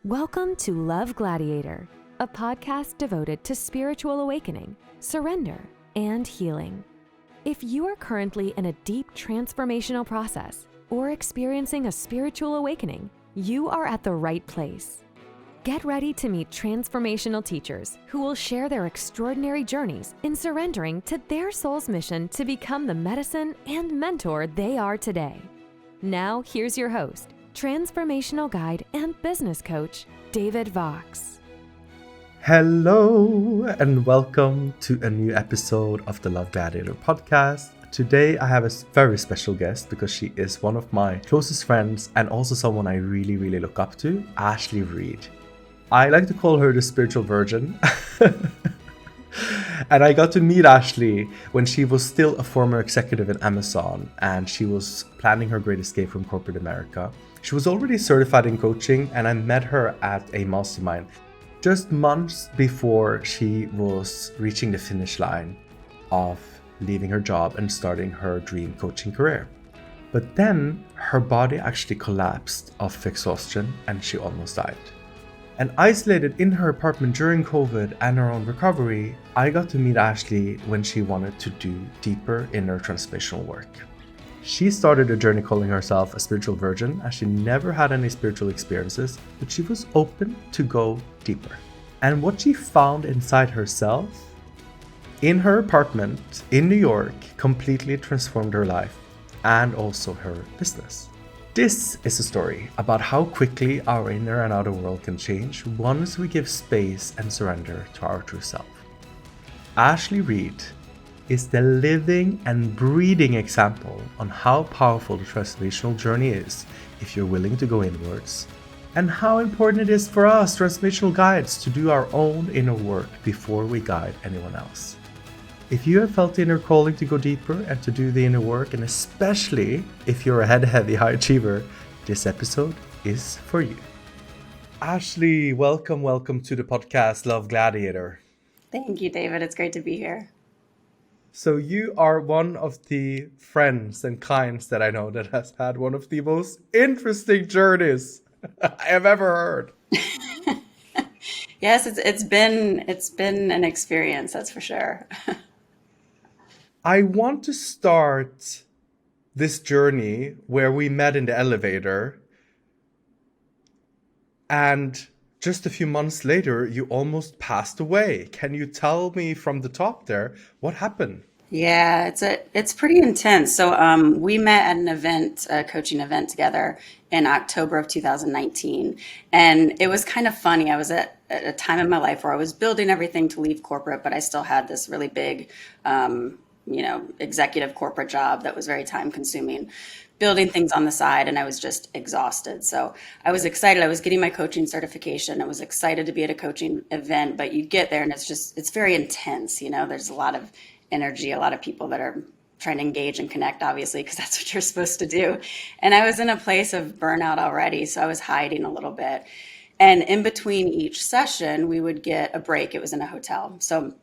Welcome to Love Gladiator, a podcast devoted to spiritual awakening, surrender, and healing. If you are currently in a deep transformational process or experiencing a spiritual awakening, you are at the right place. Get ready to meet transformational teachers who will share their extraordinary journeys in surrendering to their soul's mission to become the medicine and mentor they are today. Now, here's your host, transformational guide and business coach, David Vox. Hello, and welcome to a new episode of the Love Gladiator podcast. Today, I have a very special guest because she is one of my closest friends and also someone I really look up to, Ashley Reed. I like to call her the spiritual virgin. And I got to meet Ashley when she was still a former executive at Amazon and she was planning her great escape from corporate America. She was already certified in coaching and I met her at a mastermind just months before she was reaching the finish line of leaving her job and starting her dream coaching career. But then her body actually collapsed of exhaustion and she almost died. And isolated in her apartment during COVID and her own recovery, I got to meet Ashley when she wanted to do deeper inner transformational work. She started a journey calling herself a spiritual virgin as she never had any spiritual experiences, but she was open to go deeper. And what she found inside herself, in her apartment in New York, completely transformed her life and also her business. This is a story about how quickly our inner and outer world can change once we give space and surrender to our true self. Ashley Reed is the living and breathing example on how powerful the transformational journey is if you're willing to go inwards, and how important it is for us transformational guides to do our own inner work before we guide anyone else. If you have felt the inner calling to go deeper and to do the inner work, and especially if you're a head-heavy high achiever, this episode is for you. Ashley, welcome to the podcast Love Gladiator. Thank you, David. It's great to be here. So you are one of the friends and clients that I know that has had one of the most interesting journeys I have ever heard. Yes, it's been an experience, that's for sure. I want to start this journey where we met in the elevator, and just a few months later, you almost passed away. Can you tell me from the top there what happened? Yeah, it's pretty intense. So we met at an event, a coaching event together in October of 2019. And it was kind of funny. I was at a time in my life where I was building everything to leave corporate, but I still had this really big executive corporate job that was very time consuming, building things on the side, and I was just exhausted. So I was excited. I was getting my coaching certification. I was excited to be at a coaching event, but you get there and it's very intense. There's a lot of energy, a lot of people that are trying to engage and connect, obviously, because that's what you're supposed to do. And I was in a place of burnout already, so I was hiding a little bit. And in between each session, we would get a break. It was in a hotel. So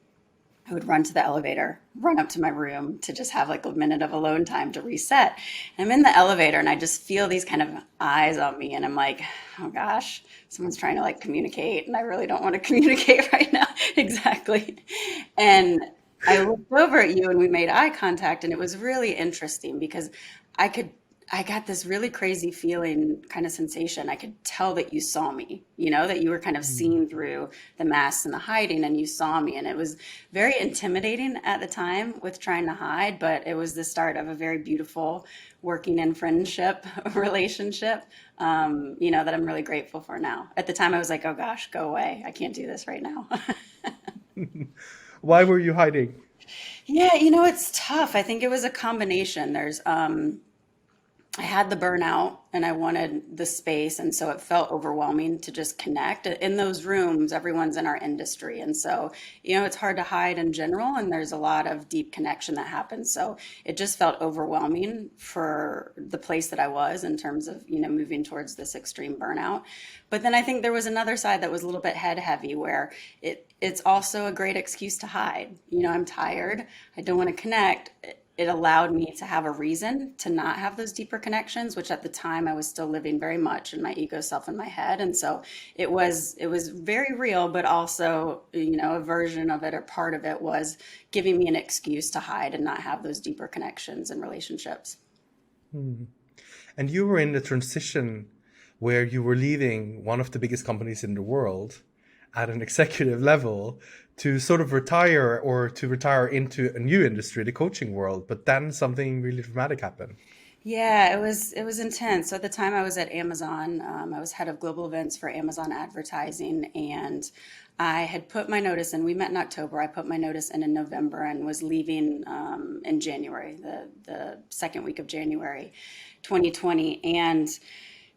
I would run to the elevator, run up to my room to just have like a minute of alone time to reset. And I'm in the elevator and I just feel these kind of eyes on me. And I'm like, oh gosh, someone's trying to like communicate. And I really don't want to communicate right now. Exactly. And I looked over at you and we made eye contact. And it was really interesting because I got this really crazy feeling, kind of sensation. I could tell that you saw me, that you were kind of seeing through the masks and the hiding and you saw me. And it was very intimidating at the time with trying to hide, but it was the start of a very beautiful working in friendship relationship, that I'm really grateful for now. At the time I was like, oh gosh, go away. I can't do this right now. Why were you hiding? Yeah, it's tough. I think it was a combination. I had the burnout and I wanted the space. And so it felt overwhelming to just connect. In those rooms, everyone's in our industry. And so, it's hard to hide in general. And there's a lot of deep connection that happens. So it just felt overwhelming for the place that I was in terms of, moving towards this extreme burnout. But then I think there was another side that was a little bit head heavy where it's also a great excuse to hide. I'm tired. I don't want to connect. it allowed me to have a reason to not have those deeper connections, which at the time I was still living very much in my ego self in my head. And so it was very real, but also, a version of it or part of it was giving me an excuse to hide and not have those deeper connections and relationships. And you were in the transition where you were leaving one of the biggest companies in the world at an executive level to sort of retire or to retire into a new industry, the coaching world. But then something really dramatic happened. Yeah, it was intense. So at the time I was at Amazon. I was head of global events for Amazon advertising, and I had put my notice in. We met in October. I put my notice in November and was leaving in January, the second week of January, 2020. And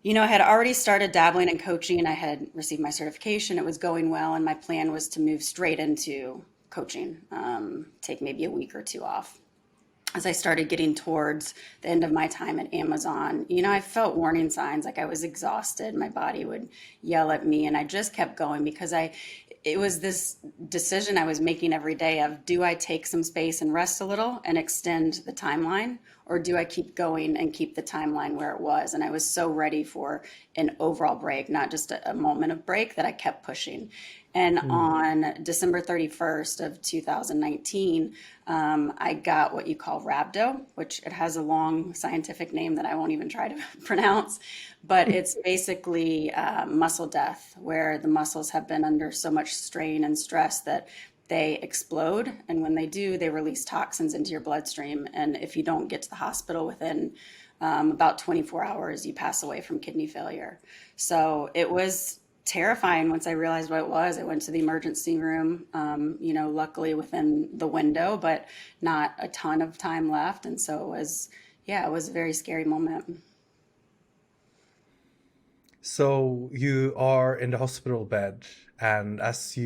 I had already started dabbling in coaching. I had received my certification. It was going well, and my plan was to move straight into coaching, take maybe a week or two off. As I started getting towards the end of my time at Amazon, I felt warning signs, like I was exhausted. My body would yell at me, and I just kept going because it was this decision I was making every day of, do I take some space and rest a little and extend the timeline, or do I keep going and keep the timeline where it was? And I was so ready for an overall break, not just a moment of break, that I kept pushing. And on December 31st of 2019, I got what you call rhabdo, which it has a long scientific name that I won't even try to pronounce, but it's basically muscle death, where the muscles have been under so much strain and stress that they explode. And when they do, they release toxins into your bloodstream. And if you don't get to the hospital within about 24 hours, you pass away from kidney failure. So it was terrifying once I realized what it was. I went to the emergency room, luckily within the window, but not a ton of time left. And so it was a very scary moment. So you are in the hospital bed, and as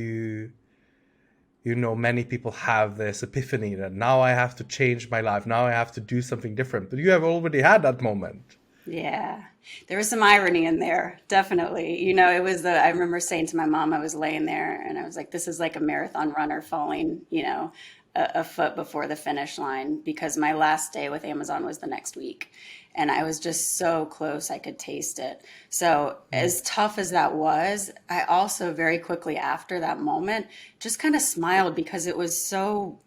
many people have this epiphany that now I have to change my life, now I have to do something different. But you have already had that moment. Yeah, there was some irony in there, definitely. I remember saying to my mom, I was laying there and I was like, this is like a marathon runner falling, a foot before the finish line, because my last day with Amazon was the next week. And I was just so close, I could taste it. So as tough as that was, I also very quickly after that moment just kind of smiled, because it was so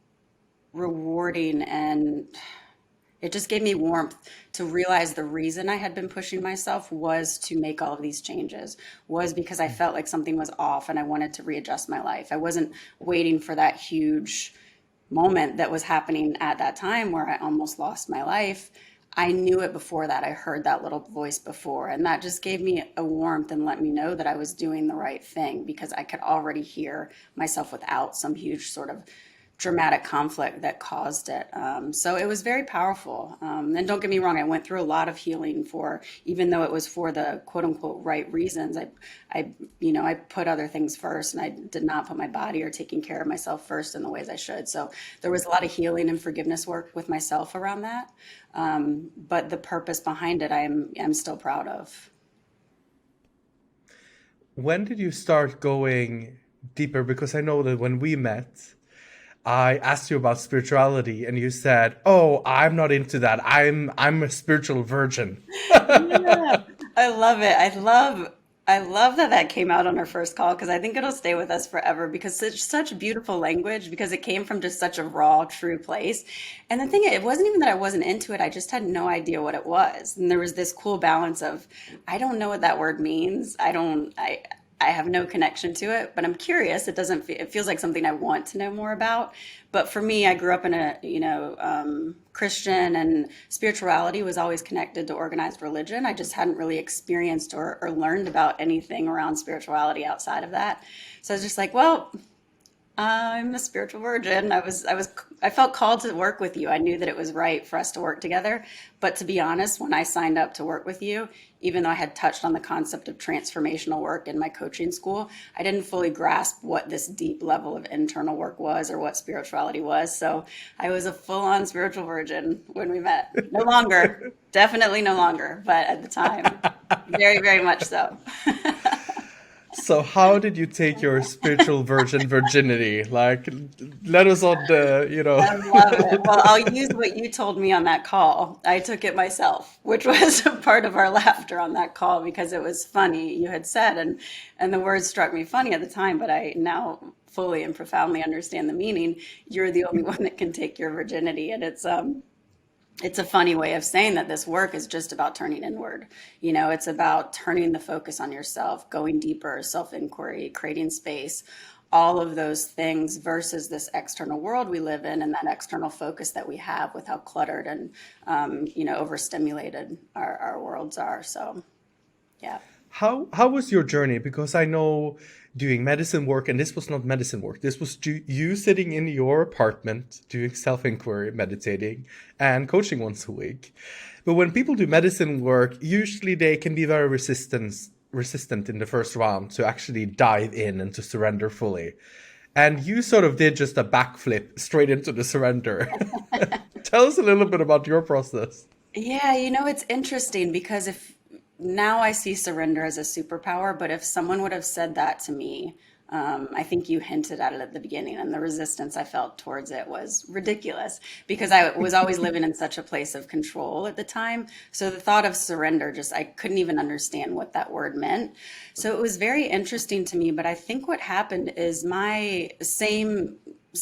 rewarding, and it just gave me warmth to realize the reason I had been pushing myself was to make all of these changes, was because I felt like something was off and I wanted to readjust my life. I wasn't waiting for that huge moment that was happening at that time where I almost lost my life. I knew it before that. I heard that little voice before, and that just gave me a warmth and let me know that I was doing the right thing, because I could already hear myself without some huge sort of dramatic conflict that caused it. So it was very powerful. And don't get me wrong, I went through a lot of healing even though it was for the quote unquote right reasons. I put other things first, and I did not put my body or taking care of myself first in the ways I should. So there was a lot of healing and forgiveness work with myself around that. But the purpose behind it, I'm still proud of. When did you start going deeper? Because I know that when we met, I asked you about spirituality and you said, "Oh, I'm not into that. I'm a spiritual virgin." Yeah, I love it. I love that came out on our first call, because I think it'll stay with us forever, because it's such beautiful language, because it came from just such a raw, true place. And the thing, it wasn't even that I wasn't into it. I just had no idea what it was. And there was this cool balance of, I don't know what that word means. I have no connection to it, but I'm curious. It feels like something I want to know more about. But for me, I grew up in a, Christian, and spirituality was always connected to organized religion. I just hadn't really experienced or learned about anything around spirituality outside of that. So I was just like, well, I'm a spiritual virgin. I felt called to work with you. I knew that it was right for us to work together. But to be honest, when I signed up to work with you, even though I had touched on the concept of transformational work in my coaching school, I didn't fully grasp what this deep level of internal work was, or what spirituality was. So I was a full-on spiritual virgin when we met. No longer, definitely no longer, but at the time, very, very much so. So how did you take your spiritual virginity? Like, let us on the, I love it. Well, I'll use what you told me on that call. I took it myself, which was a part of our laughter on that call because it was funny. You had said, and the words struck me funny at the time, but I now fully and profoundly understand the meaning. You're the only one that can take your virginity, and it's a funny way of saying that this work is just about turning inward. It's about turning the focus on yourself, going deeper, self-inquiry, creating space, all of those things versus this external world we live in and that external focus that we have with how cluttered and, overstimulated our worlds are. So, yeah. How was your journey? Because I know doing medicine work, and this was not medicine work. This was you sitting in your apartment doing self-inquiry, meditating, and coaching once a week. But when people do medicine work, usually they can be very resistant in the first round to actually dive in and to surrender fully. And you sort of did just a backflip straight into the surrender. Tell us a little bit about your process. Yeah, it's interesting because if now I see surrender as a superpower, but if someone would have said that to me, I think you hinted at it at the beginning, and the resistance I felt towards it was ridiculous because I was always living in such a place of control at the time. So the thought of surrender, I couldn't even understand what that word meant. So it was very interesting to me, but I think what happened is my same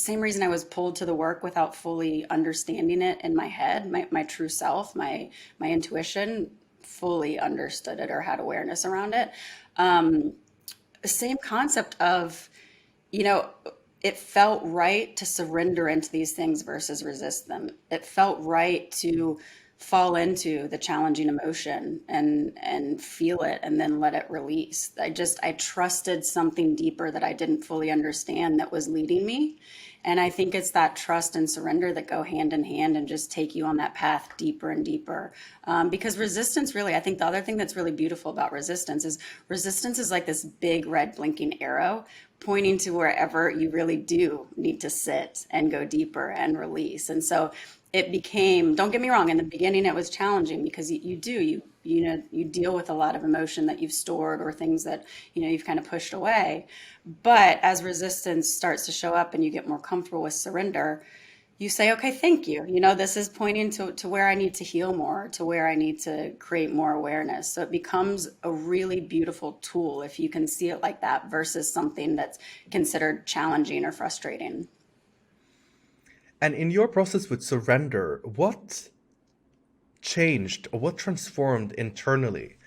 reason I was pulled to the work without fully understanding it in my head, my true self, my intuition fully understood it or had awareness around it. Same concept of, it felt right to surrender into these things versus resist them. It felt right to fall into the challenging emotion and feel it and then let it release. I trusted something deeper that I didn't fully understand that was leading me. And I think it's that trust and surrender that go hand in hand and just take you on that path deeper and deeper. Because resistance really, I think the other thing that's really beautiful about resistance is like this big red blinking arrow pointing to wherever you really do need to sit and go deeper and release. And so it became, don't get me wrong, in the beginning it was challenging because you deal with a lot of emotion that you've stored or things that, you've kind of pushed away. But as resistance starts to show up and you get more comfortable with surrender, you say, okay, thank you. This is pointing to where I need to heal more, to where I need to create more awareness. So it becomes a really beautiful tool if you can see it like that versus something that's considered challenging or frustrating. And in your process with surrender, what changed or what transformed internally?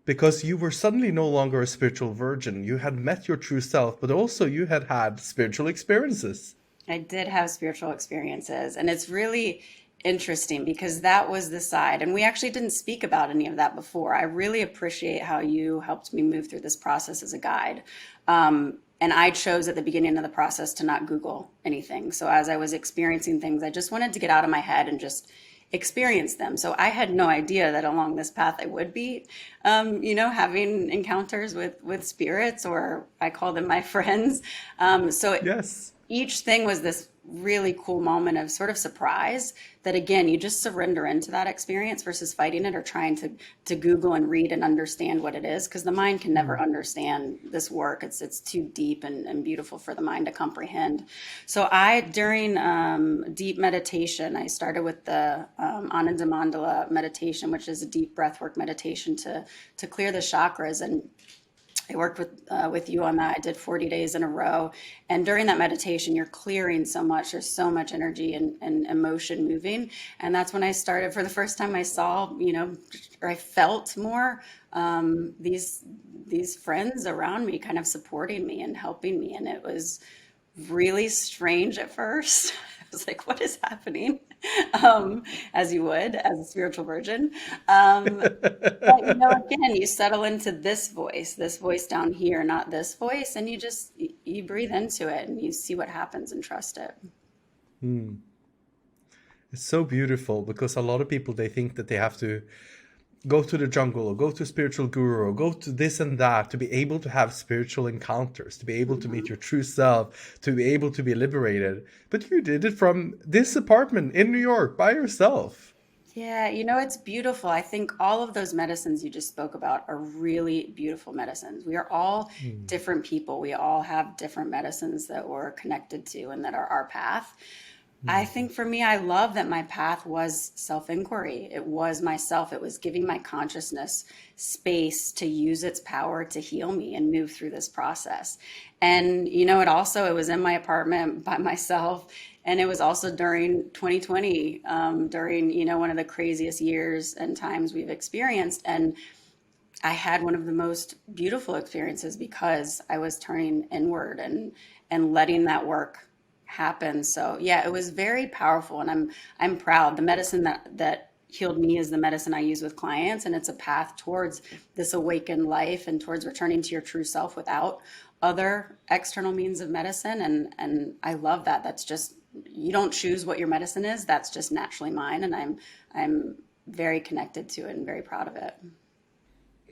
Because you were suddenly no longer a spiritual virgin. You had met your true self, but also you had had spiritual experiences. I did have spiritual experiences, and it's really interesting because that was the side, and we actually didn't speak about any of that before. I really appreciate how you helped me move through this process as a guide. And I chose at the beginning of the process to not Google anything. So as I was experiencing things, I just wanted to get out of my head and just experience them. So I had no idea that along this path I would be, having encounters with spirits, or I call them my friends. Yes. Each thing was this really cool moment of sort of surprise that, again, you just surrender into that experience versus fighting it or trying to Google and read and understand what it is, because the mind can never understand this work. It's too deep and beautiful for the mind to comprehend. So during deep meditation, I started with the Ananda Mandala meditation, which is a deep breathwork meditation to clear the chakras. And I worked with you on that. I did 40 days in a row. And during that meditation, you're clearing so much. There's so much energy and emotion moving. And that's when I started, for the first time I saw, or I felt more these friends around me kind of supporting me and helping me. And it was really strange at first. I was like, what is happening? As you would, as a spiritual virgin. But again, you settle into this voice down here, not this voice. And you breathe into it and you see what happens and trust it. It's so beautiful because a lot of people, they think that they have to go to the jungle or go to a spiritual guru or go to this and that to be able to have spiritual encounters, to be able to meet your true self, to be able to be liberated. But you did it from this apartment in New York by yourself. Yeah, it's beautiful. I think all of those medicines you just spoke about are really beautiful medicines. We are all Mm. different people. We all have different medicines that we're connected to and that are our path. I Mm. think for me, I love that my path was self-inquiry. It was myself. It was giving my consciousness space to use its power to heal me and move through this process. And it was in my apartment by myself. And it was also during 2020, during, one of the craziest years and times we've experienced. And I had one of the most beautiful experiences because I was turning inward and letting that work happen. So yeah, it was very powerful, and I'm proud. The medicine that healed me is the medicine I use with clients, and it's a path towards this awakened life and towards returning to your true self without other external means of medicine. And I love that. That's just, you don't choose what your medicine is. That's just naturally mine, and I'm very connected to it and very proud of it.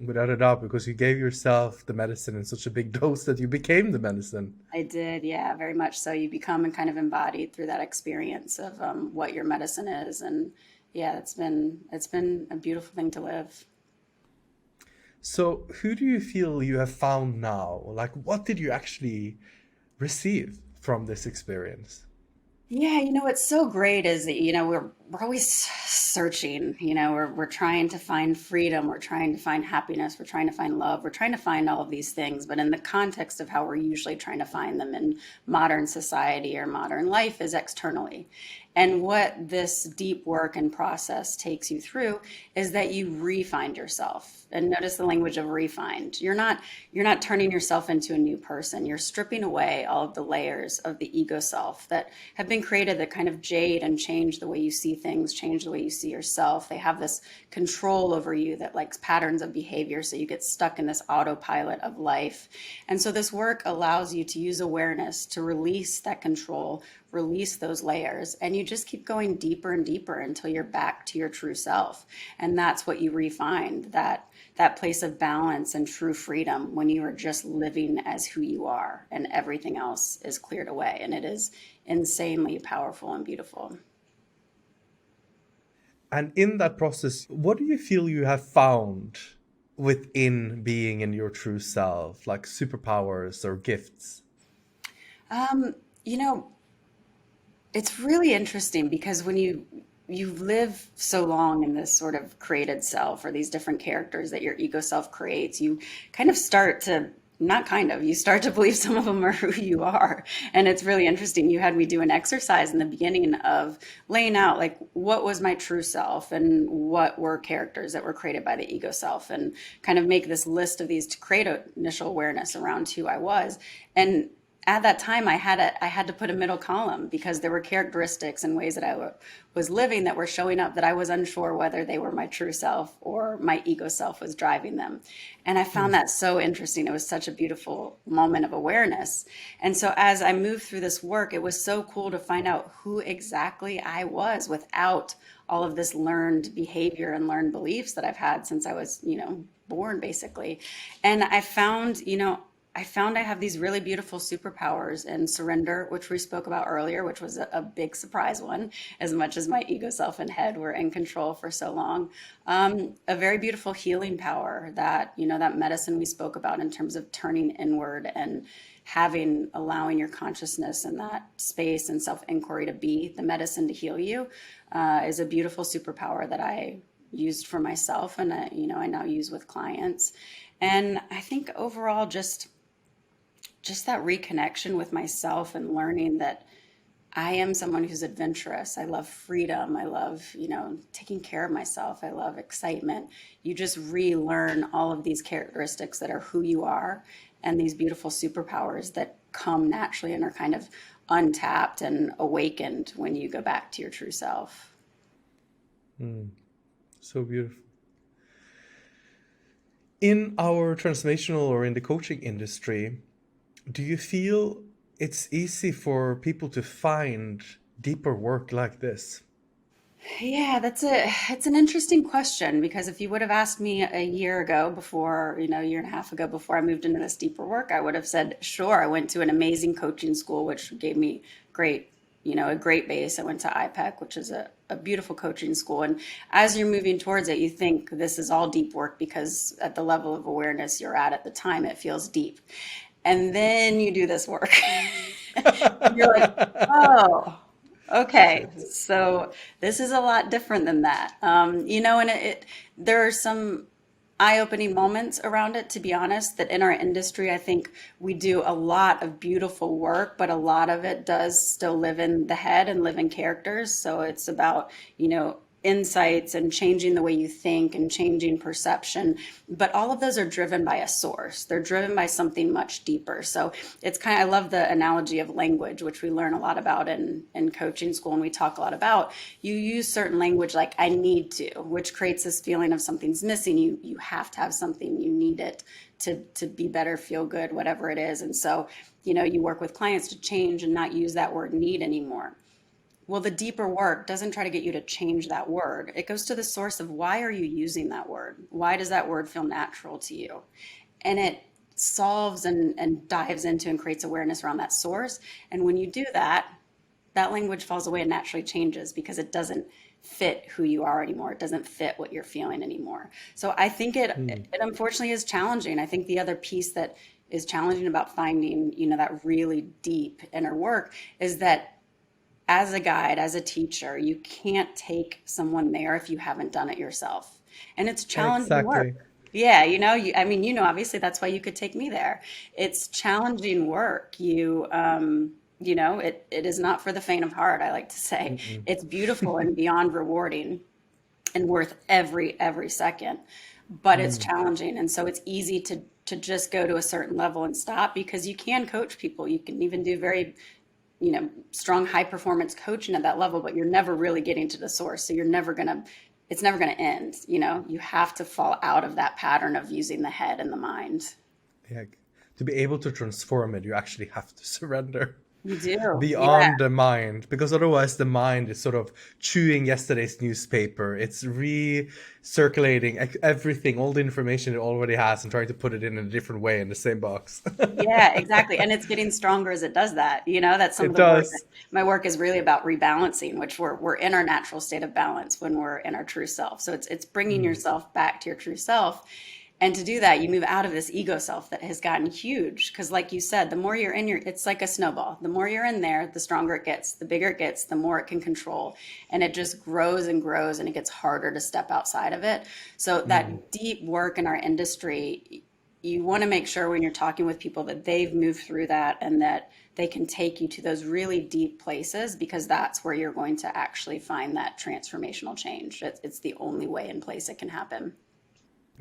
Without a doubt, because you gave yourself the medicine in such a big dose that you became the medicine. I did, yeah, very much so. You become and kind of embodied through that experience of what your medicine is, and yeah, it's been a beautiful thing to live. So, who do you feel you have found now? Like, what did you actually receive from this experience? Yeah, what's so great is that we're always searching. We're trying to find freedom, we're trying to find happiness, we're trying to find love, we're trying to find all of these things. But in the context of how we're usually trying to find them in modern society or modern life is externally. And what this deep work and process takes you through is that you re-find yourself. And notice the language of refined. You're not turning yourself into a new person. You're stripping away all of the layers of the ego self that have been created that kind of jade and change the way you see things, change the way you see yourself. They have this control over you that likes patterns of behavior, so you get stuck in this autopilot of life. And so this work allows you to use awareness to release that control, release those layers, and you just keep going deeper and deeper until you're back to your true self. And that's what you refind, that place of balance and true freedom when you are just living as who you are and everything else is cleared away. And it is insanely powerful and beautiful. And in that process, what do you feel you have found within being in your true self, like superpowers or gifts? Um, you know, it's really interesting because when you live so long in this sort of created self or these different characters that your ego self creates, you kind of start to, not kind of, you start to believe some of them are who you are. And it's really interesting. You had me do an exercise in the beginning of laying out like what was my true self and what were characters that were created by the ego self, and kind of make this list of these to create an initial awareness around who I was. And at that time I had to put a middle column because there were characteristics and ways that was living that were showing up that I was unsure whether they were my true self or my ego self was driving them. And I found that so interesting. It was such a beautiful moment of awareness. And so as I moved through this work, it was so cool to find out who exactly I was without all of this learned behavior and learned beliefs that I've had since I was, born basically. And I found I have these really beautiful superpowers in surrender, which we spoke about earlier, which was a big surprise one, as much as my ego self and head were in control for so long. A very beautiful healing power that medicine we spoke about in terms of turning inward and allowing your consciousness in that space and self inquiry to be the medicine to heal you, is a beautiful superpower that I used for myself and I now use with clients. And I think overall, just that reconnection with myself and learning that I am someone who's adventurous. I love freedom. I love, taking care of myself. I love excitement. You just relearn all of these characteristics that are who you are and these beautiful superpowers that come naturally and are kind of untapped and awakened when you go back to your true self. So beautiful. In our transformational or in the coaching industry, do you feel it's easy for people to find deeper work like this? Yeah, it's an interesting question because if you would have asked me a year ago before, a year and a half ago before I moved into this deeper work, I would have said, sure, I went to an amazing coaching school, which gave me great a great base. I went to IPEC, which is a beautiful coaching school. And as you're moving towards it, you think this is all deep work because at the level of awareness you're at the time, it feels deep. And then you do this work. You're like, oh, okay. So this is a lot different than that. And there are some eye-opening moments around it, to be honest, that in our industry, I think we do a lot of beautiful work, but a lot of it does still live in the head and live in characters. So it's about, insights and changing the way you think and changing perception. But all of those are driven by a source. They're driven by something much deeper. So I love the analogy of language, which we learn a lot about in coaching school. And we talk a lot about, you use certain language like I need to, which creates this feeling of something's missing. You have to have something, you need it to be better, feel good, whatever it is. And so, you work with clients to change and not use that word need anymore. Well, the deeper work doesn't try to get you to change that word. It goes to the source of why are you using that word? Why does that word feel natural to you? And it solves and dives into and creates awareness around that source. And when you do that, that language falls away and naturally changes because it doesn't fit who you are anymore. It doesn't fit what you're feeling anymore. So I think it unfortunately is challenging. I think the other piece that is challenging about finding, that really deep inner work is that as a guide, as a teacher, you can't take someone there if you haven't done it yourself. And it's challenging work. Yeah, obviously that's why you could take me there. It's challenging work. It is not for the faint of heart, I like to say. Mm-hmm. It's beautiful and beyond rewarding and worth every second, but it's challenging. And so it's easy to just go to a certain level and stop because you can coach people. You can even do very strong high performance coaching at that level, but you're never really getting to the source. So it's never going to end. You have to fall out of that pattern of using the head and the mind. Yeah. To be able to transform it, you actually have to surrender. You do. Beyond the mind, because otherwise the mind is sort of chewing yesterday's newspaper. It's recirculating everything, all the information it already has and trying to put it in a different way in the same box. Yeah, exactly. And it's getting stronger as it does that. That's some of the work. My work is really about rebalancing, which we're in our natural state of balance when we're in our true self. So it's bringing yourself back to your true self. And to do that, you move out of this ego self that has gotten huge. Because like you said, the more you're in it's like a snowball. The more you're in there, the stronger it gets. The bigger it gets, the more it can control. And it just grows and grows and it gets harder to step outside of it. So that deep work in our industry, you want to make sure when you're talking with people that they've moved through that and that they can take you to those really deep places, because that's where you're going to actually find that transformational change. It's the only way and place it can happen.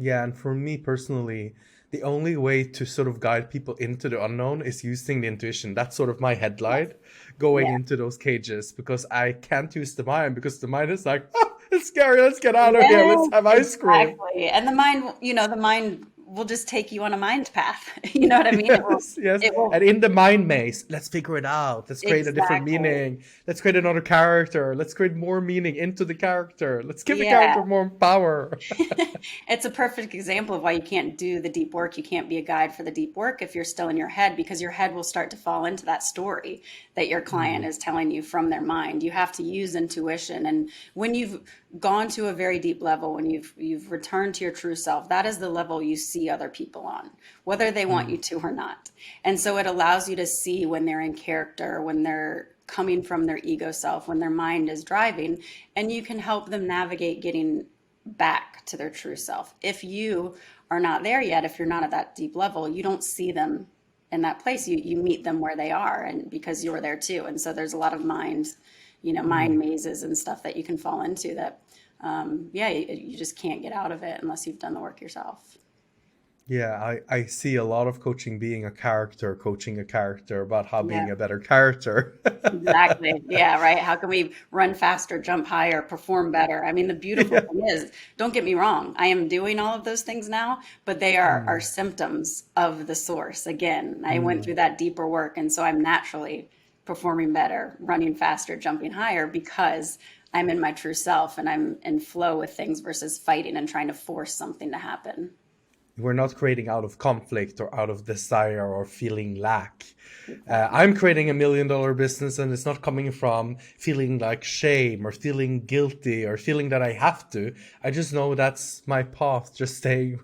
Yeah, and for me personally, the only way to sort of guide people into the unknown is using the intuition. That's sort of my headlight going into those cages, because I can't use the mind, because the mind is like, oh, it's scary, let's get out of here, let's have ice cream. Exactly. And the mind will just take you on a mind path. You know what I mean? Yes. And in the mind maze, let's figure it out. Let's create a different meaning. Let's create another character. Let's create more meaning into the character. Let's give the character more power. It's a perfect example of why you can't do the deep work. You can't be a guide for the deep work if you're still in your head, because your head will start to fall into that story that your client is telling you from their mind. You have to use intuition. And when you've gone to a very deep level, when you've returned to your true self, that is the level you see other people on, whether they want you to or not. And so it allows you to see when they're in character, when they're coming from their ego self, when their mind is driving, and you can help them navigate getting back to their true self. If you are not there yet, if you're not at that deep level, you don't see them in that place. You meet them where they are, and because you're there too. And so there's a lot of mind mazes and stuff that you can fall into that, you just can't get out of it unless you've done the work yourself. Yeah, I see a lot of coaching being a character, coaching a character about how being a better character. Exactly. Yeah, right. How can we run faster, jump higher, perform better? I mean, the beautiful thing is, don't get me wrong, I am doing all of those things now, but they are symptoms of the source. Again, I went through that deeper work, and so I'm naturally performing better, running faster, jumping higher, because I'm in my true self and I'm in flow with things versus fighting and trying to force something to happen. We're not creating out of conflict or out of desire or feeling lack. I'm creating $1 million business, and it's not coming from feeling like shame or feeling guilty or feeling that I have to. I just know that's my path, just staying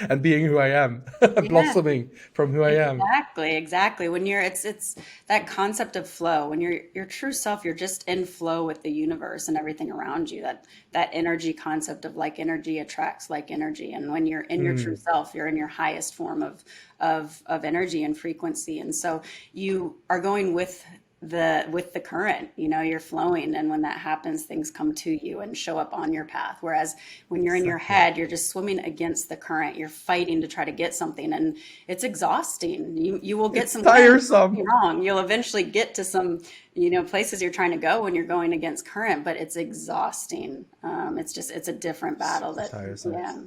and being who I am, Yeah. blossoming from who I am. Exactly, exactly. When you're it's that concept of flow. When you're your true self, you're just in flow with the universe and everything around you. That energy concept of like energy attracts like energy. And when you're in your true self, you're in your highest form of energy and frequency. And so you are going with the current, you're flowing, and when that happens, things come to you and show up on your path. Whereas when you're in your Exactly. head, you're just swimming against the current. You're fighting to try to get something, and it's exhausting. You will get It's somewhere, don't get tiresome. me wrong. You'll eventually get to some, places you're trying to go when you're going against current, but it's exhausting. It's a different battle So that, tiresome. yeah.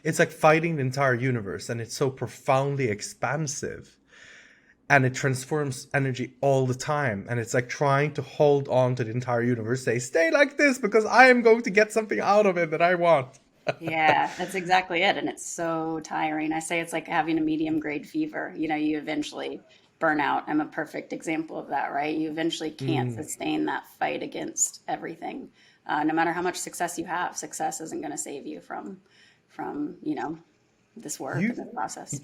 It's like fighting the entire universe, and it's so profoundly expansive. And it transforms energy all the time. And it's like trying to hold on to the entire universe, say, stay like this because I am going to get something out of it that I want. Yeah, that's exactly it. And it's so tiring. I say it's like having a medium grade fever. You eventually burn out. I'm a perfect example of that, right? You eventually can't Mm. sustain that fight against everything. No matter how much success you have, success isn't going to save you from this work You and this process.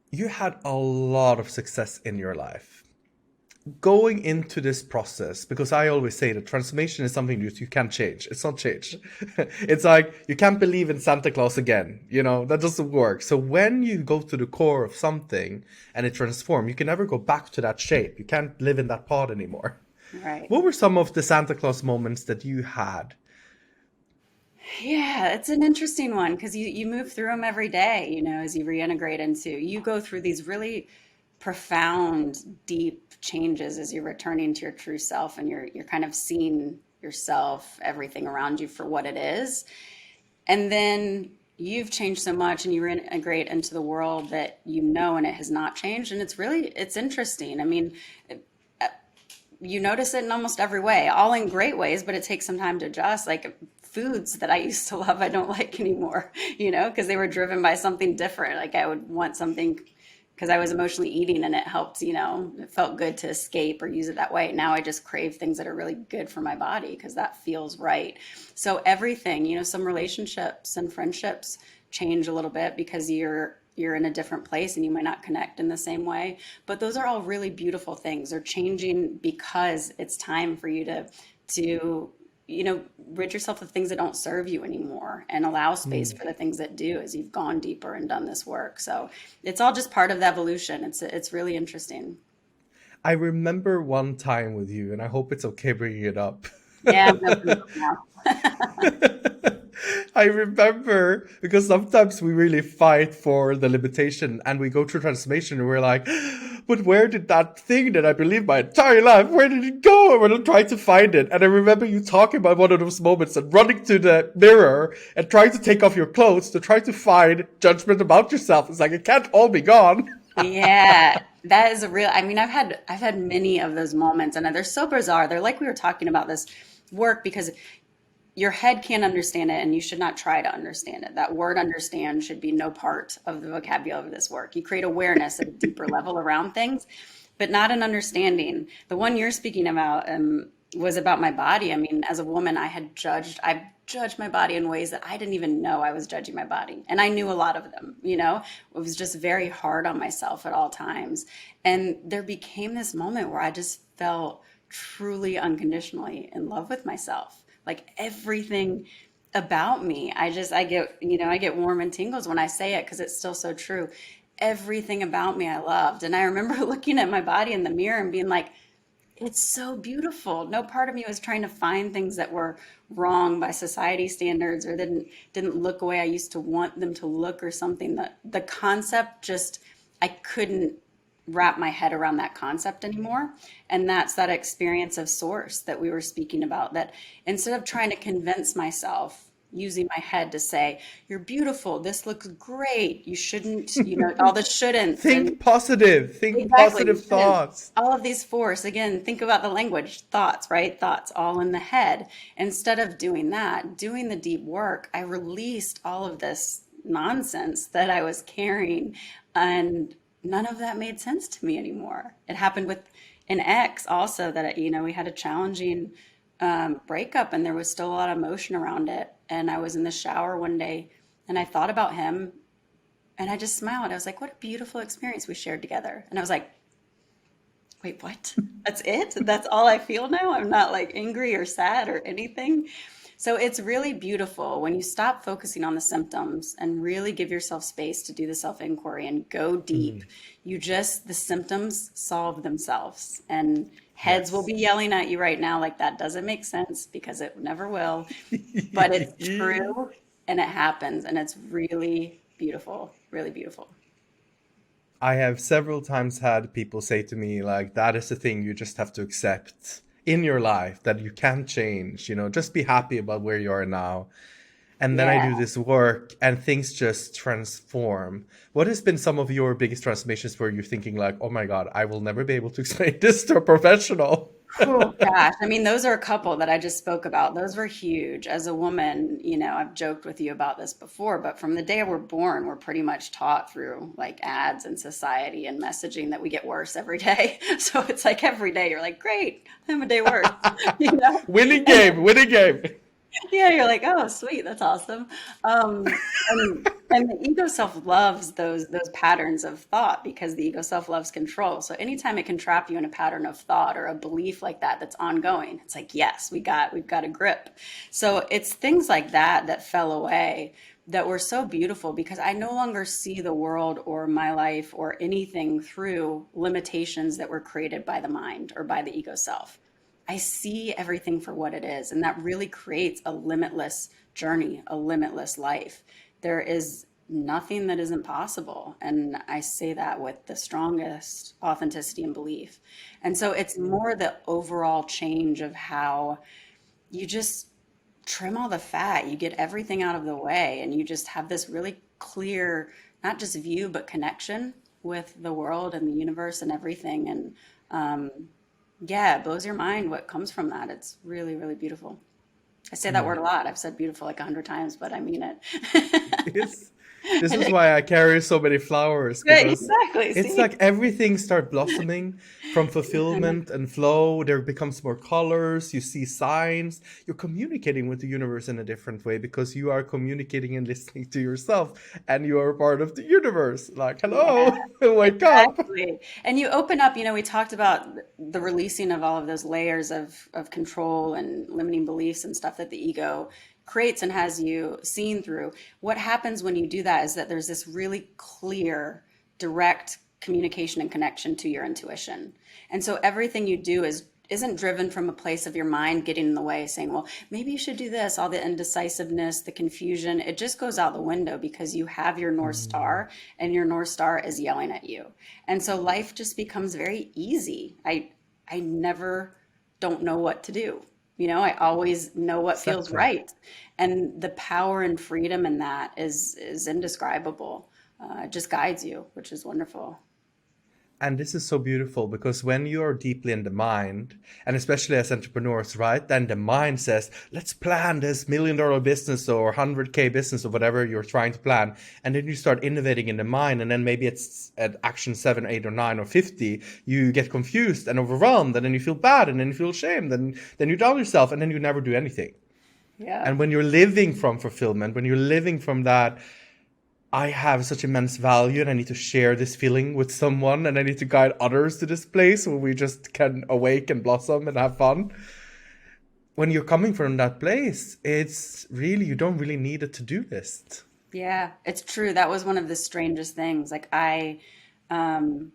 you had a lot of success in your life. Going into this process, because I always say that transformation is something that you can't change. It's not change. It's like you can't believe in Santa Claus again. That doesn't work. So when you go to the core of something and it transforms, you can never go back to that shape. You can't live in that pod anymore. Right. What were some of the Santa Claus moments that you had? Yeah, it's an interesting one because you move through them every day, as you reintegrate you go through these really profound, deep changes as you're returning to your true self, and you're kind of seeing yourself, everything around you for what it is. And then you've changed so much and you reintegrate into the world that and it has not changed. And it's interesting. I mean, you notice it in almost every way, all in great ways, but it takes some time to adjust. Like foods that I used to love, I don't like anymore, because they were driven by something different. Like I would want something because I was emotionally eating and it helped, it felt good to escape or use it that way. Now I just crave things that are really good for my body because that feels right. So everything, some relationships and friendships change a little bit because you're in a different place and you might not connect in the same way. But those are all really beautiful things. They're changing because it's time for you to rid yourself of things that don't serve you anymore and allow space for the things that do as you've gone deeper and done this work. So it's all just part of the evolution. It's really interesting. I remember one time with you, and I hope it's okay bringing it up. Yeah, I'm opening up now. I remember because sometimes we really fight for the limitation and we go through transformation and we're like, but where did that thing that I believed my entire life, where did it go? And we're trying to find it. And I remember you talking about one of those moments and running to the mirror and trying to take off your clothes to try to find judgment about yourself. It's like, it can't all be gone. Yeah, that is a real, I mean, I've had many of those moments and they're so bizarre. They're like we were talking about this work because your head can't understand it and you should not try to understand it. That word understand should be no part of the vocabulary of this work. You create awareness at a deeper level around things, but not an understanding. The one you're speaking about was about my body. I mean, as a woman, I've judged my body in ways that I didn't even know I was judging my body. And I knew a lot of them, it was just very hard on myself at all times. And there became this moment where I just felt truly unconditionally in love with myself. Like everything about me, I get warm and tingles when I say it because it's still so true. Everything about me I loved. And I remember looking at my body in the mirror and being like, it's so beautiful. No part of me was trying to find things that were wrong by society standards or didn't look the way I used to want them to look or something. That the concept just I couldn't wrap my head around that concept anymore. And that's that experience of source that we were speaking about, that instead of trying to convince myself using my head to say, you're beautiful, this looks great, you shouldn't, all the shouldn'ts and Think positive. Think exactly, you positive shouldn't. thoughts. All of these force, again, think about the language, thoughts, right? Thoughts all in the head. Instead of doing that, doing the deep work, I released all of this nonsense that I was carrying. And none of that made sense to me anymore. It happened with an ex also that, we had a challenging breakup, and there was still a lot of emotion around it. And I was in the shower one day and I thought about him and I just smiled. I was like, what a beautiful experience we shared together. And I was like, wait, what? That's it? That's all I feel now? I'm not like angry or sad or anything. So it's really beautiful when you stop focusing on the symptoms and really give yourself space to do the self-inquiry and go deep. The symptoms solve themselves, and heads will Yes. be yelling at you right now like that doesn't make sense, because it never will, but it's true and it happens, and it's really beautiful, really beautiful. I have several times had people say to me, like, that is the thing you just have to accept in your life that you can't change, just be happy about where you are now. And then I Yeah. do this work and things just transform. What has been some of your biggest transformations where you're thinking, like, oh my God, I will never be able to explain this to a professional? Oh gosh, I mean, those are a couple that I just spoke about. Those were huge. As a woman, I've joked with you about this before, but from the day we're born, we're pretty much taught through like ads and society and messaging that we get worse every day. So it's like every day you're like, great, I'm a day worse, you know? Winning game, winning game. Yeah, you're like, oh, sweet, that's awesome. And the ego self loves those patterns of thought, because the ego self loves control. So anytime it can trap you in a pattern of thought or a belief like that that's ongoing, it's like, yes, we've got a grip. So it's things like that that fell away that were so beautiful, because I no longer see the world or my life or anything through limitations that were created by the mind or by the ego self. I see everything for what it is. And that really creates a limitless journey, a limitless life. There is nothing that isn't possible. And I say that with the strongest authenticity and belief. And so it's more the overall change of how you just trim all the fat, you get everything out of the way, and you just have this really clear, not just view, but connection with the world and the universe and everything. And yeah, it blows your mind what comes from that. It's really, really beautiful. I say that word a lot. I've said beautiful like 100 times, but I mean it. This, this And is why I carry so many flowers, because exactly. it's See? like everything start blossoming from fulfillment and flow. There becomes more colors. You see signs. You're communicating with the universe in a different way because you are communicating and listening to yourself, and you are part of the universe. Like, Yeah. hello, wake up. Exactly. And you open up, we talked about the releasing of all of those layers of control and limiting beliefs and stuff that the ego creates and has you seen through. What happens when you do that is that there's this really clear, direct communication and connection to your intuition. And so everything you do isn't driven from a place of your mind getting in the way, saying, well, maybe you should do this, all the indecisiveness, the confusion. It just goes out the window because you have your North Star, and your North Star is yelling at you. And so life just becomes very easy. I never don't know what to do. I always know what feels Exactly. right. And the power and freedom in that is indescribable. It just guides you, which is wonderful. And this is so beautiful because when you are deeply in the mind, and especially as entrepreneurs, right, then the mind says, let's plan this $1 million business or 100K business or whatever you're trying to plan. And then you start innovating in the mind. And then maybe it's at action 7, 8, or 9, or 50, you get confused and overwhelmed. And then you feel bad, and then you feel shamed. And then you doubt yourself, and then you never do anything. Yeah. And when you're living from fulfillment, when you're living from that, I have such immense value and I need to share this feeling with someone, and I need to guide others to this place where we just can awake and blossom and have fun. When you're coming from that place, it's really, you don't really need a to-do list. Yeah, it's true. That was one of the strangest things. Like I don't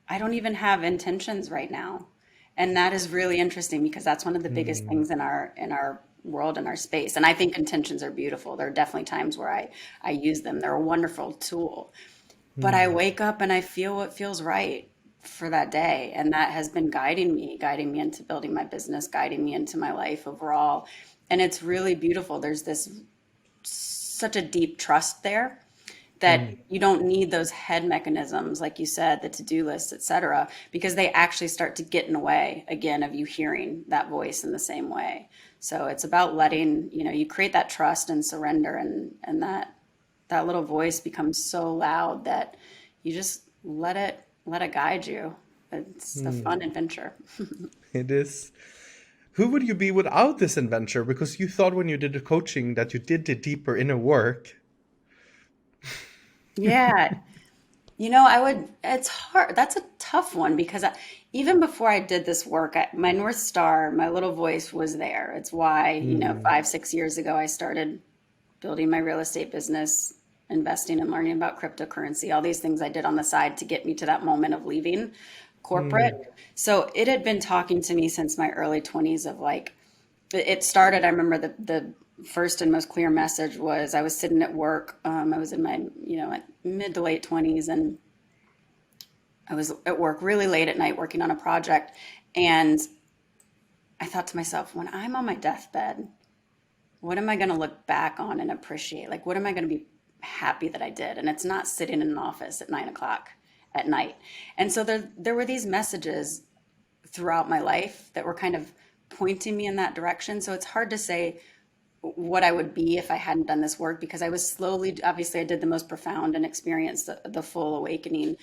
even have intentions right now. And that is really interesting, because that's one of the biggest Mm, things in our world, in our space. And I think intentions are beautiful. There are definitely times where I use them. They're a wonderful tool. But I mm, wake up and I feel what feels right for that day. And that has been guiding me into building my business, guiding me into my life overall. And it's really beautiful. There's this such a deep trust there that mm. you don't need those head mechanisms, like you said, the to-do lists, et cetera, because they actually start to get in the way again of you hearing that voice in the same way. So it's about letting, you create that trust and surrender, and that that little voice becomes so loud that you just let it guide you. It's a fun adventure. It is. Who would you be without this adventure? Because you thought when you did the coaching that you did the deeper inner work. Yeah. It's hard. That's a tough one because even before I did this work, my North Star, my little voice was there. It's why, 5, 6 years ago, I started building my real estate business, investing and learning about cryptocurrency, all these things I did on the side to get me to that moment of leaving corporate. So it had been talking to me since my early 20s of like, it started, I remember the first and most clear message was I was sitting at work. I was in my, like mid to late 20s, and I was at work really late at night working on a project. And I thought to myself, when I'm on my deathbed, what am I going to look back on and appreciate? Like, what am I going to be happy that I did? And it's not sitting in an office at 9 o'clock at night. And so there were these messages throughout my life that were kind of pointing me in that direction. So it's hard to say what I would be if I hadn't done this work, because I was slowly, obviously I did the most profound and experienced the full awakening,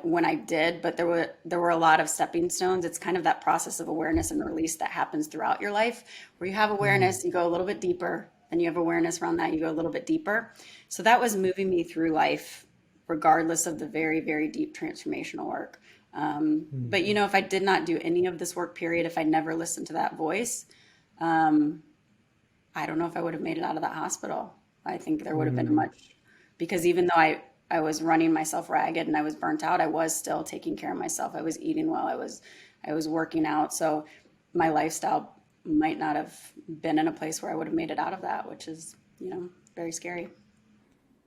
when I did, but there were a lot of stepping stones. It's kind of that process of awareness and release that happens throughout your life, where you have awareness, you go a little bit deeper, then you have awareness around that, you go a little bit deeper. So that was moving me through life, regardless of the very, very deep transformational work. But if I did not do any of this work, period, if I never listened to that voice, I don't know if I would have made it out of that hospital. I think there would have been because even though I was running myself ragged and I was burnt out, I was still taking care of myself. I was eating well. I was working out. So my lifestyle might not have been in a place where I would have made it out of that, which is, very scary.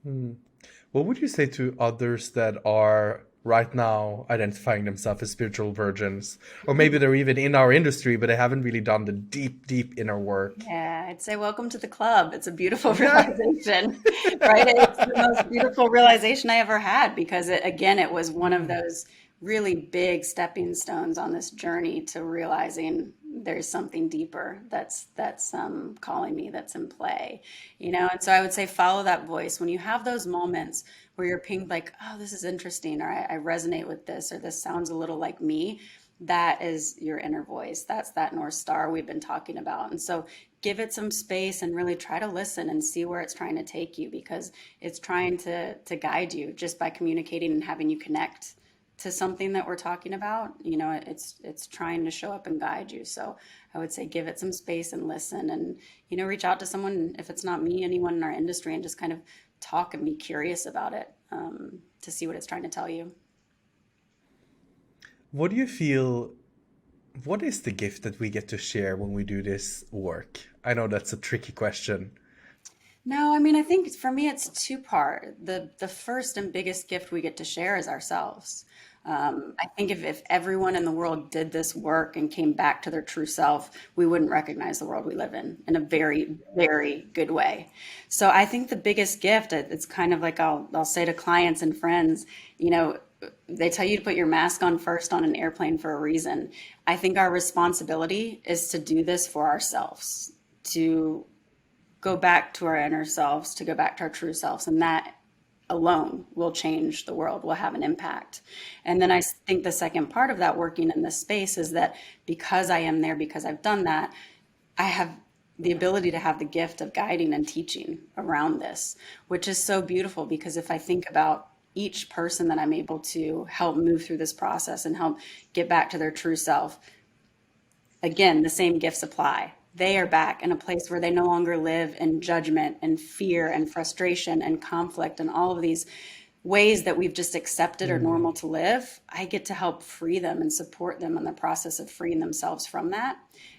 What would you say to others that are right now identifying themselves as spiritual virgins? Or maybe they're even in our industry, but they haven't really done the deep, deep inner work. Yeah, I'd say welcome to the club. It's a beautiful realization, right? It's the most beautiful realization I ever had, because it was one of those really big stepping stones on this journey to realizing there's something deeper that's calling me, that's in play, and so I would say follow that voice. When you have those moments where you're pinged like, oh, this is interesting, or I resonate with this, or this sounds a little like me, that is your inner voice. That's that North Star we've been talking about. And so give it some space and really try to listen and see where it's trying to take you, because it's trying to guide you just by communicating and having you connect to something that we're talking about. It's trying to show up and guide you. So I would say give it some space and listen, and reach out to someone, if it's not me, anyone in our industry, and just kind of talk and be curious about it, to see what it's trying to tell you. What do you feel, what is the gift that we get to share when we do this work? I know that's a tricky question. No, I mean, I think for me, it's two-part. The first and biggest gift we get to share is ourselves. I think if everyone in the world did this work and came back to their true self, we wouldn't recognize the world we live in a very, very good way. So I think the biggest gift, it's kind of like I'll say to clients and friends, they tell you to put your mask on first on an airplane for a reason. I think our responsibility is to do this for ourselves, to go back to our inner selves, to go back to our true selves. And that alone will change the world, will have an impact. And then I think the second part of that, working in this space, is that because I am there, because I've done that, I have the ability to have the gift of guiding and teaching around this, which is so beautiful. Because if I think about each person that I'm able to help move through this process and help get back to their true self, again, the same gifts apply. They are back in a place where they no longer live in judgment and fear and frustration and conflict and all of these ways that we've just accepted are normal to live. I get to help free them and support them in the process of freeing themselves from that.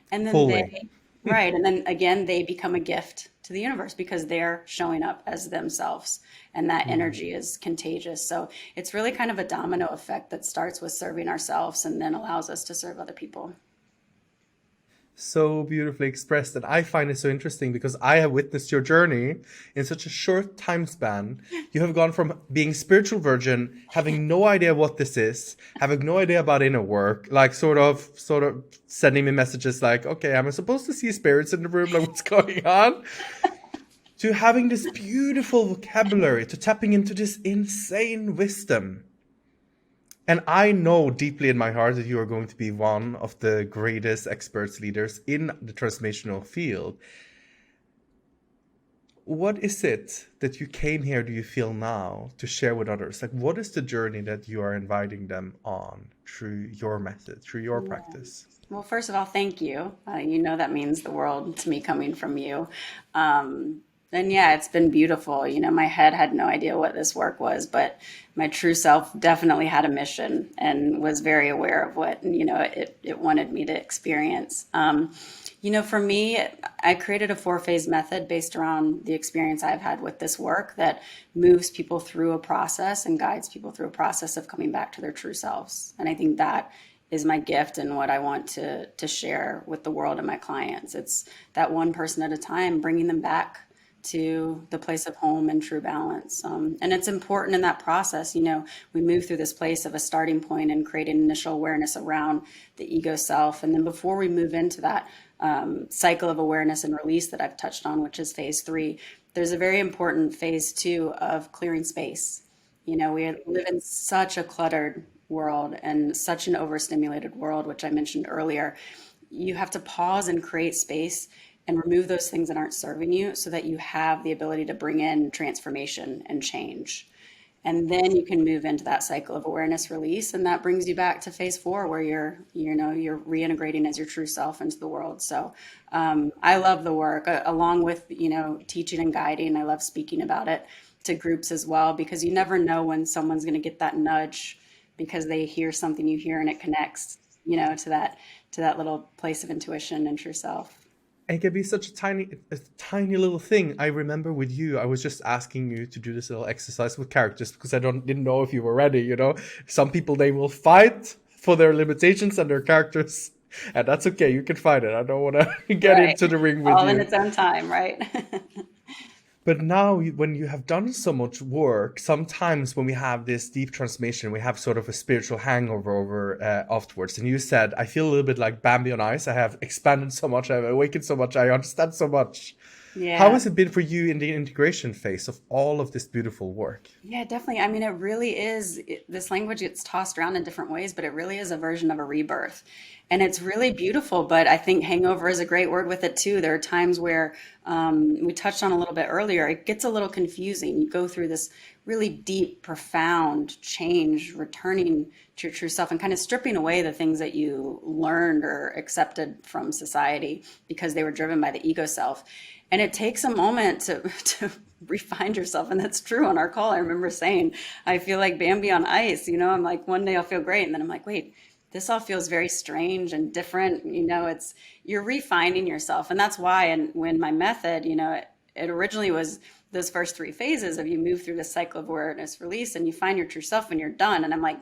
And then Fully. right. And then again, they become a gift to the universe because they're showing up as themselves, and that energy is contagious. So it's really kind of a domino effect that starts with serving ourselves and then allows us to serve other people. So beautifully expressed. And I find it so interesting because I have witnessed your journey in such a short time span. You have gone from being spiritual virgin, having no idea what this is, having no idea about inner work, like sort of sending me messages like, okay, am I supposed to see spirits in the room? Like, what's going on? to having this beautiful vocabulary, to tapping into this insane wisdom. And I know deeply in my heart that you are going to be one of the greatest experts, leaders in the transformational field. What is it that you came here, do you feel now, to share with others? Like, what is the journey that you are inviting them on through your method, through your practice? Well, first of all, thank you. You know that means the world to me coming from you. And yeah, it's been beautiful. You know, my head had no idea what this work was, but my true self definitely had a mission and was very aware of what, you know, it wanted me to experience. You know, for me, I created a 4-phase method based around the experience I've had with this work that moves people through a process and guides people through a process of coming back to their true selves. And I think that is my gift and what I want to share with the world and my clients. It's that one person at a time, bringing them back to the place of home and true balance. And it's important in that process, you know, we move through this place of a starting point and creating initial awareness around the ego self. And then before we move into that cycle of awareness and release that I've touched on, which is phase 3, there's a very important phase 2 of clearing space. You know, we live in such a cluttered world and such an overstimulated world, which I mentioned earlier. You have to pause and create space and remove those things that aren't serving you so that you have the ability to bring in transformation and change. And then you can move into that cycle of awareness release. And that brings you back to phase 4, where you're reintegrating as your true self into the world. So I love the work along with, you know, teaching and guiding. I love speaking about it to groups as well, because you never know when someone's going to get that nudge because they hear something you hear and it connects, you know, to that little place of intuition and true self. It can be such a tiny little thing. I remember with you, I was just asking you to do this little exercise with characters because I didn't know if you were ready, you know. Some people, they will fight for their limitations and their characters, and that's okay. You can fight it. I don't want to get Right. into the ring with All you. in its own time, right? But now, when you have done so much work, sometimes when we have this deep transformation, we have sort of a spiritual hangover over afterwards. And you said, I feel a little bit like Bambi on ice. I have expanded so much, I have awakened so much, I understand so much. Yeah. How has it been for you in the integration phase of all of this beautiful work? Yeah, definitely. I mean, it really is. This language gets tossed around in different ways, but it really is a version of a rebirth. And it's really beautiful. But I think hangover is a great word with it too. There are times where we touched on a little bit earlier, it gets a little confusing. You go through this really deep, profound change, returning to your true self and kind of stripping away the things that you learned or accepted from society because they were driven by the ego self. And it takes a moment to refine yourself. And that's true on our call. I remember saying, I feel like Bambi on ice. You know, I'm like, one day I'll feel great. And then I'm like, wait, this all feels very strange and different. You know, you're refining yourself. And that's why, and when my method, you know, it originally was those first 3 phases of you move through the cycle of awareness release and you find your true self and you're done. And I'm like,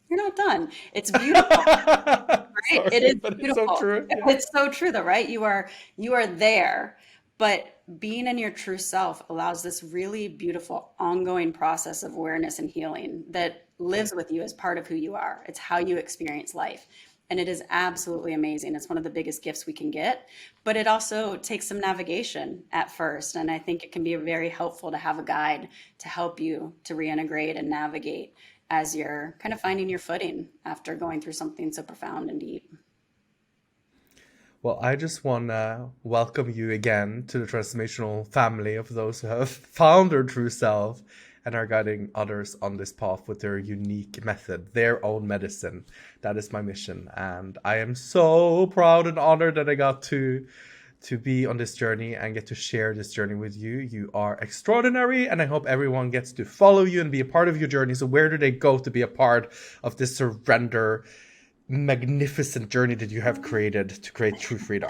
you're not done. It's beautiful. Right? Sorry, It is but beautiful. it's so true. Yeah. It's so true though, right? You are there. But being in your true self allows this really beautiful ongoing process of awareness and healing that lives with you as part of who you are. It's how you experience life. And it is absolutely amazing. It's one of the biggest gifts we can get, but it also takes some navigation at first. And I think it can be very helpful to have a guide to help you to reintegrate and navigate as you're kind of finding your footing after going through something so profound and deep. Well, I just want to welcome you again to the transformational family of those who have found their true self and are guiding others on this path with their unique method, their own medicine. That is my mission. And I am so proud and honored that I got to be on this journey and get to share this journey with you. You are extraordinary, and I hope everyone gets to follow you and be a part of your journey. So where do they go to be a part of this surrender magnificent journey that you have created to create true freedom?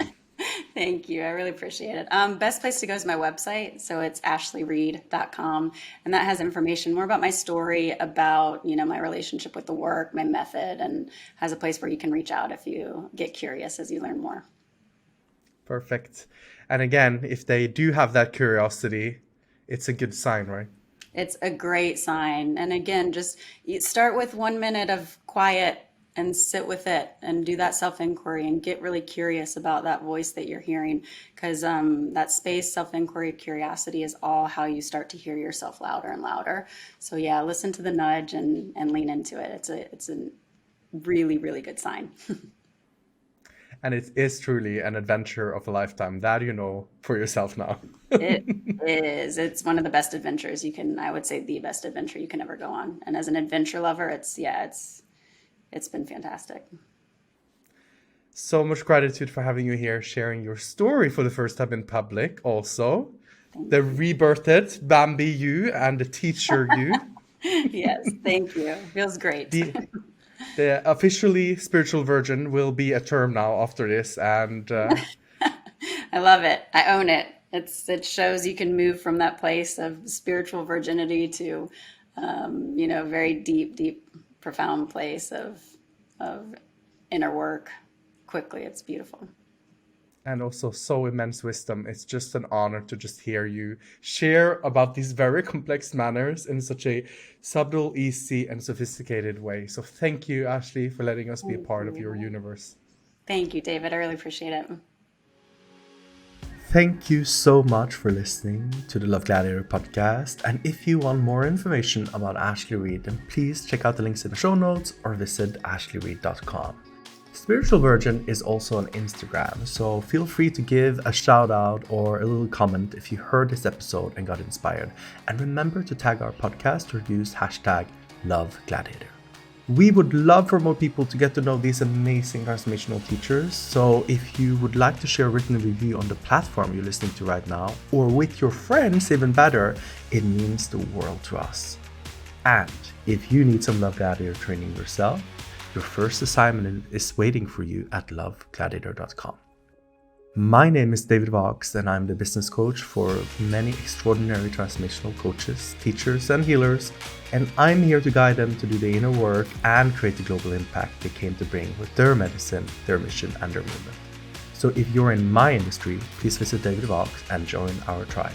Thank you. I really appreciate it. Best place to go is my website. So it's ashleyreed.com. And that has information more about my story, about, you know, my relationship with the work, my method, and has a place where you can reach out if you get curious as you learn more. Perfect. And again, if they do have that curiosity, it's a good sign, right? It's a great sign. And again, just you start with 1 minute of quiet and sit with it and do that self-inquiry and get really curious about that voice that you're hearing, because that space, self-inquiry, curiosity is all how you start to hear yourself louder and louder. So yeah, listen to the nudge and lean into it. It's a really, really good sign. And it is truly an adventure of a lifetime, that you know for yourself now. It is. It's one of the best adventures I would say the best adventure you can ever go on. And as an adventure lover, it's been fantastic. So much gratitude for having you here, sharing your story for the first time in public also. The rebirthed Bambi you and the teacher you. Yes, thank you. Feels great. The officially spiritual virgin will be a term now after this, and I love it. I own it. It shows you can move from that place of spiritual virginity to, very deep, profound place of inner work quickly. It's beautiful. And also so immense wisdom. It's just an honor to just hear you share about these very complex manners in such a subtle, easy, and sophisticated way. So thank you, Ashley, for letting us be a part of your universe. Thank you, David. I really appreciate it. Thank you so much for listening to the Love Gladiator podcast. And if you want more information about Ashley Reed, then please check out the links in the show notes or visit ashleyreed.com. Spiritual Virgin is also on Instagram, so feel free to give a shout out or a little comment if you heard this episode and got inspired. And remember to tag our podcast or use hashtag #LoveGladiator. We would love for more people to get to know these amazing transformational teachers. So if you would like to share a written review on the platform you're listening to right now, or with your friends, even better, it means the world to us. And if you need some Love Gladiator training yourself, your first assignment is waiting for you at lovegladiator.com. My name is David Vox, and I'm the business coach for many extraordinary transformational coaches, teachers, and healers. And I'm here to guide them to do the inner work and create the global impact they came to bring with their medicine, their mission, and their movement. So if you're in my industry, please visit David Vox and join our tribe.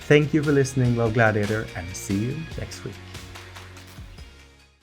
Thank you for listening, Love Gladiator, and see you next week.